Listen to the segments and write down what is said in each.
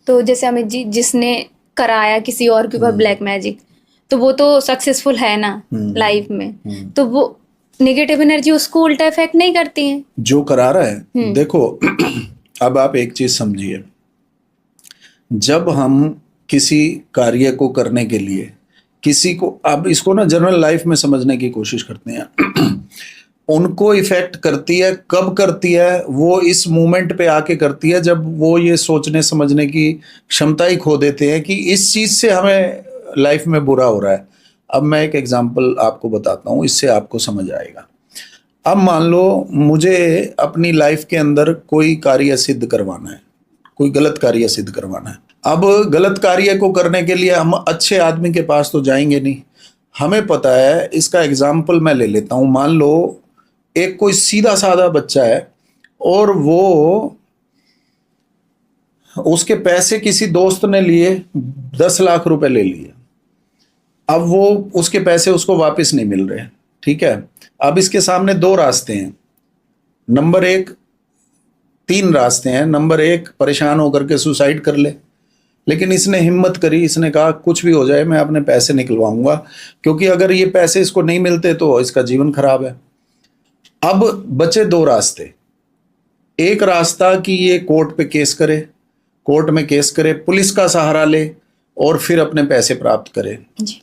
तो जैसे अमित जी, जिसने कराया किसी और के ऊपर ब्लैक मैजिक, तो वो तो सक्सेसफुल है ना लाइफ में, तो वो नेगेटिव एनर्जी उसको उल्टा इफेक्ट नहीं करती है जो करा रहा है। देखो अब आप एक चीज समझिए, जब हम किसी कार्य को करने के लिए किसी को, अब इसको ना जनरल लाइफ में समझने की कोशिश करते हैं उनको इफेक्ट करती है, कब करती है, वो इस मोमेंट पे आके करती है जब वो ये सोचने समझने की क्षमता ही खो देते हैं कि इस चीज से हमें लाइफ में बुरा हो रहा है। अब मैं एक एग्जांपल आपको बताता हूँ, इससे आपको समझ आएगा। अब मान लो मुझे अपनी लाइफ के अंदर कोई कार्य सिद्ध करवाना है, कोई गलत कार्य सिद्ध करवाना है। अब गलत कार्य को करने के लिए हम अच्छे आदमी के पास तो जाएंगे नहीं, हमें पता है। इसका एग्जाम्पल मैं ले लेता हूं। मान लो एक कोई सीधा साधा बच्चा है और वो, उसके पैसे किसी दोस्त ने लिए, 10 लाख रुपए ले लिए। अब वो उसके पैसे उसको वापस नहीं मिल रहे, ठीक है। अब इसके सामने दो रास्ते हैं। नंबर एक, तीन रास्ते हैं। नंबर एक, परेशान होकर के सुसाइड कर ले। लेकिन इसने हिम्मत करी, इसने कहा कुछ भी हो जाए मैं अपने पैसे निकलवाऊंगा, क्योंकि अगर ये पैसे इसको नहीं मिलते तो इसका जीवन खराब है। अब बचे दो रास्ते। एक रास्ता कि ये कोर्ट पे केस करे, कोर्ट में केस करे, पुलिस का सहारा ले और फिर अपने पैसे प्राप्त करे जी।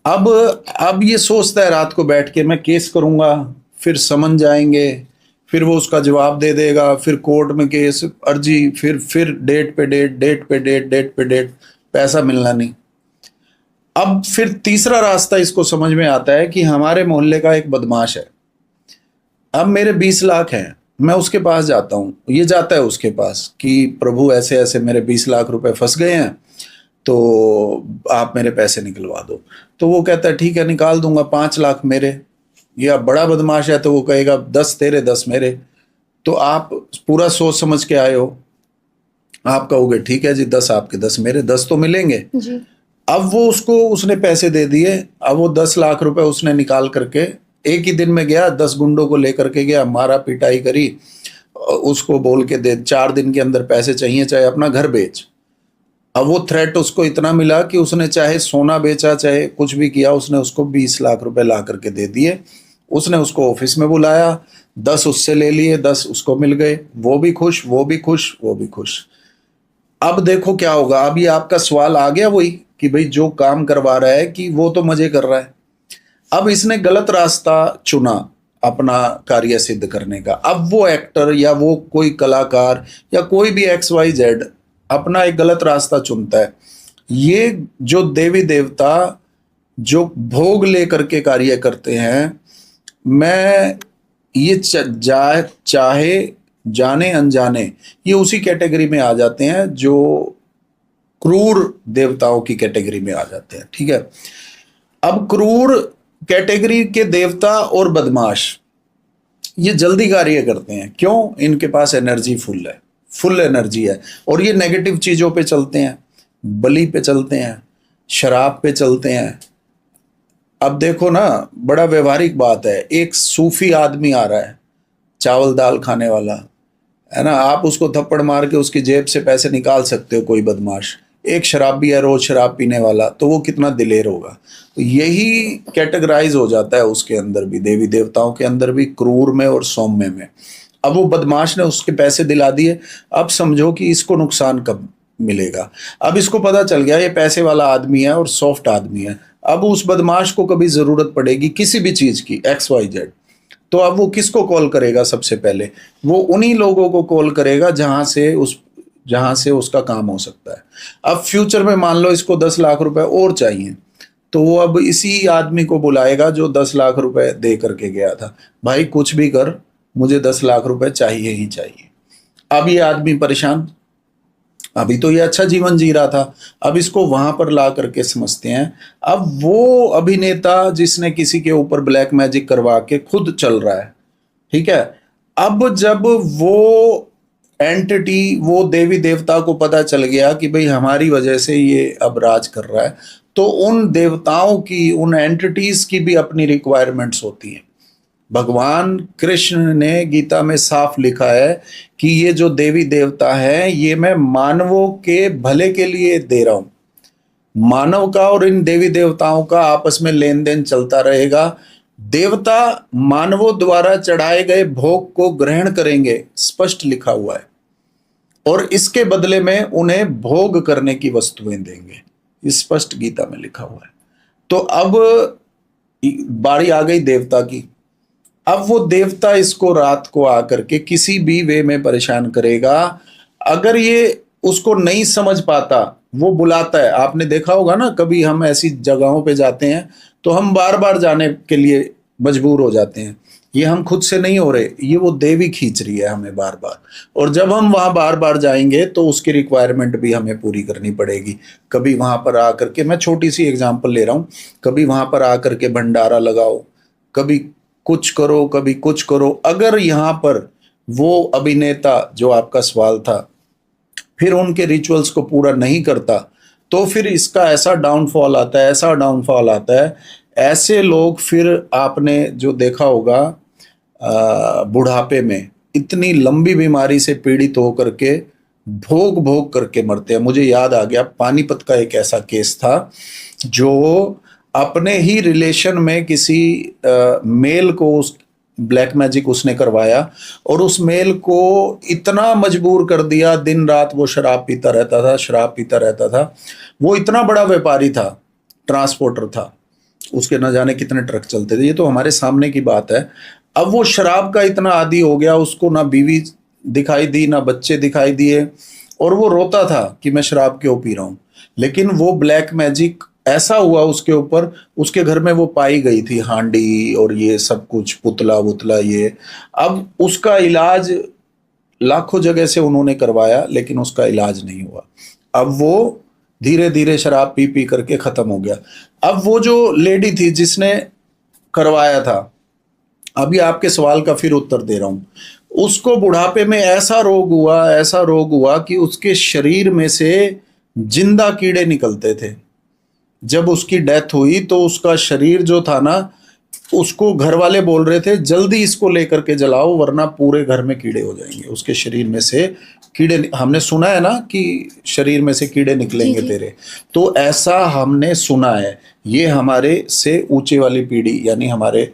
अब ये सोचता है रात को बैठ के मैं केस करूंगा, फिर समन जाएंगे, फिर वो उसका जवाब दे देगा, फिर कोर्ट में केस, अर्जी, फिर डेट पे डेट, डेट पे डेट, डेट पे डेट, पैसा मिलना नहीं। अब फिर तीसरा रास्ता इसको समझ में आता है कि हमारे मोहल्ले का एक बदमाश है, अब मेरे 20 लाख हैं, मैं उसके पास जाता हूँ। ये जाता है उसके पास कि प्रभु ऐसे ऐसे मेरे 20 लाख रुपए फंस गए हैं, तो आप मेरे पैसे निकलवा दो। तो वो कहता है ठीक है निकाल दूंगा, 5 लाख मेरे। या बड़ा बदमाश है तो वो कहेगा 10 तेरे 10 मेरे। तो आप पूरा सोच समझ के आए हो, आप कहोगे ठीक है जी 10 आपके 10 मेरे, 10 तो मिलेंगे जी। अब वो उसने पैसे दे दिए। अब वो 10 लाख रुपए उसने निकाल करके एक ही दिन में गया, 10 गुंडों को लेकर के गया, मारा पिटाई करी, उसको बोल के दे 4 दिन के अंदर पैसे चाहिए, चाहे अपना घर बेच। अब वो थ्रेट उसको इतना मिला कि उसने चाहे सोना बेचा चाहे कुछ भी किया, उसने उसको 20 लाख रुपए ला करके दे दिए। उसने उसको ऑफिस में बुलाया, 10 उससे ले लिए, 10 उसको मिल गए। वो भी खुश, वो भी खुश, वो भी खुश। अब देखो क्या होगा। अब ये आपका सवाल आ गया वही कि भाई जो काम करवा रहा है कि वो तो मजे कर रहा है। अब इसने गलत रास्ता चुना अपना कार्य सिद्ध करने का। अब वो एक्टर या वो कोई कलाकार या कोई भी XYZ अपना एक गलत रास्ता चुनता है। ये जो देवी देवता जो भोग लेकर के कार्य करते हैं, मैं ये चाहे जाने अनजाने ये उसी कैटेगरी में आ जाते हैं जो क्रूर देवताओं की कैटेगरी में आ जाते हैं, ठीक है। अब क्रूर कैटेगरी के देवता और बदमाश ये जल्दी कार्य करते हैं, क्यों? इनके पास एनर्जी फुल है, फुल एनर्जी है, और ये नेगेटिव चीजों पे चलते हैं, बलि पे चलते हैं, शराब पे चलते हैं। अब देखो ना, बड़ा व्यवहारिक बात है, एक सूफी आदमी आ रहा है, चावल दाल खाने वाला है ना, आप उसको थप्पड़ मार के उसकी जेब से पैसे निकाल सकते हो, कोई बदमाश। एक शराबी है, रोज शराब पीने वाला, तो वो कितना दिलेर होगा। तो यही कैटेगराइज हो जाता है उसके अंदर भी, देवी देवताओं के अंदर भी, क्रूर में और सौम्य में। अब वो बदमाश ने उसके पैसे दिला दिए, अब समझो कि इसको नुकसान कब मिलेगा। अब इसको पता चल गया ये पैसे वाला आदमी है और सॉफ्ट आदमी है। अब उस बदमाश को कभी जरूरत पड़ेगी किसी भी चीज की, XYZ, तो अब वो किसको कॉल करेगा? सबसे पहले वो उन्हीं लोगों को कॉल करेगा जहां से उसका काम हो सकता है। अब फ्यूचर में मान लो इसको 10 लाख रुपए और चाहिए, तो वो अब इसी आदमी को बुलाएगा जो 10 लाख रुपए दे करके गया था, भाई कुछ भी कर, मुझे 10 लाख रुपए चाहिए ही चाहिए। अब ये आदमी परेशान, अभी तो ये अच्छा जीवन जी रहा था, अब इसको वहां पर ला करके समझते हैं। अब वो अभिनेता जिसने किसी के ऊपर ब्लैक मैजिक करवा के खुद चल रहा है, ठीक है, अब जब वो एंटिटी, वो देवी देवता को पता चल गया कि भाई हमारी वजह से ये अब राज कर रहा है, तो उन देवताओं की, उन एंटिटीज की भी अपनी रिक्वायरमेंट्स होती हैं। भगवान कृष्ण ने गीता में साफ लिखा है कि ये जो देवी देवता है ये मैं मानवों के भले के लिए दे रहा हूं। मानव का और इन देवी देवताओं का आपस में लेन देन चलता रहेगा। देवता मानवों द्वारा चढ़ाए गए भोग को ग्रहण करेंगे, स्पष्ट लिखा हुआ है, और इसके बदले में उन्हें भोग करने की वस्तुएं देंगे, स्पष्ट गीता में लिखा हुआ है। तो अब बारी आ गई देवता की। अब वो देवता इसको रात को आकर के किसी भी वे में परेशान करेगा। अगर ये उसको नहीं समझ पाता, वो बुलाता है। आपने देखा होगा ना, कभी हम ऐसी जगहों पे जाते हैं तो हम बार बार जाने के लिए मजबूर हो जाते हैं। ये हम खुद से नहीं हो रहे, ये वो देवी खींच रही है हमें बार बार। और जब हम वहां बार बार जाएंगे तो उसकी रिक्वायरमेंट भी हमें पूरी करनी पड़ेगी। कभी वहां पर आकर के, मैं छोटी सी एग्जांपल ले रहा हूं, कभी वहां पर आकर के भंडारा लगाओ, कभी कुछ करो, कभी कुछ करो। अगर यहाँ पर वो अभिनेता जो आपका सवाल था फिर उनके रिचुअल्स को पूरा नहीं करता, तो फिर इसका ऐसा डाउनफॉल आता है, ऐसा डाउनफॉल आता है। ऐसे लोग फिर आपने जो देखा होगा बुढ़ापे में इतनी लंबी बीमारी से पीड़ित होकर के भोग भोग करके मरते हैं। मुझे याद आ गया, पानीपत का एक ऐसा केस था जो अपने ही रिलेशन में किसी मेल को उस ब्लैक मैजिक उसने करवाया, और उस मेल को इतना मजबूर कर दिया, दिन रात वो शराब पीता रहता था, शराब पीता रहता था। वो इतना बड़ा व्यापारी था, ट्रांसपोर्टर था, उसके न जाने कितने ट्रक चलते थे, ये तो हमारे सामने की बात है। अब वो शराब का इतना आदी हो गया, उसको ना बीवी दिखाई दी, ना बच्चे दिखाई दिए, और वो रोता था कि मैं शराब क्यों पी रहा हूँ। लेकिन वो ब्लैक मैजिक ऐसा हुआ उसके ऊपर, उसके घर में वो पाई गई थी हांडी और ये सब कुछ, पुतला वुतला ये। अब उसका इलाज लाखों जगह से उन्होंने करवाया, लेकिन उसका इलाज नहीं हुआ। अब वो धीरे धीरे शराब पी पी करके खत्म हो गया। अब वो जो लेडी थी जिसने करवाया था, अभी आपके सवाल का फिर उत्तर दे रहा हूं, उसको बुढ़ापे में ऐसा रोग हुआ, ऐसा रोग हुआ कि उसके शरीर में से जिंदा कीड़े निकलते थे। जब उसकी डेथ हुई तो उसका शरीर जो था ना, उसको घर वाले बोल रहे थे जल्दी इसको लेकर के जलाओ वरना पूरे घर में कीड़े हो जाएंगे। उसके शरीर में से कीड़े, हमने सुना है ना कि शरीर में से कीड़े निकलेंगे तेरे, तो ऐसा हमने सुना है। ये हमारे से ऊंचे वाली पीढ़ी यानी हमारे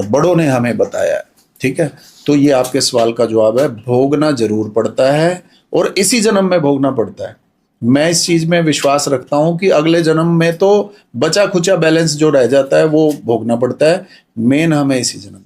बड़ों ने हमें बताया। ठीक है, तो ये आपके सवाल का जवाब है, भोगना जरूर पड़ता है और इसी जन्म में भोगना पड़ता है। मैं इस चीज में विश्वास रखता हूं कि अगले जन्म में तो बचा खुचा बैलेंस जो रह जाता है वो भोगना पड़ता है। मेन हमें इसी जन्म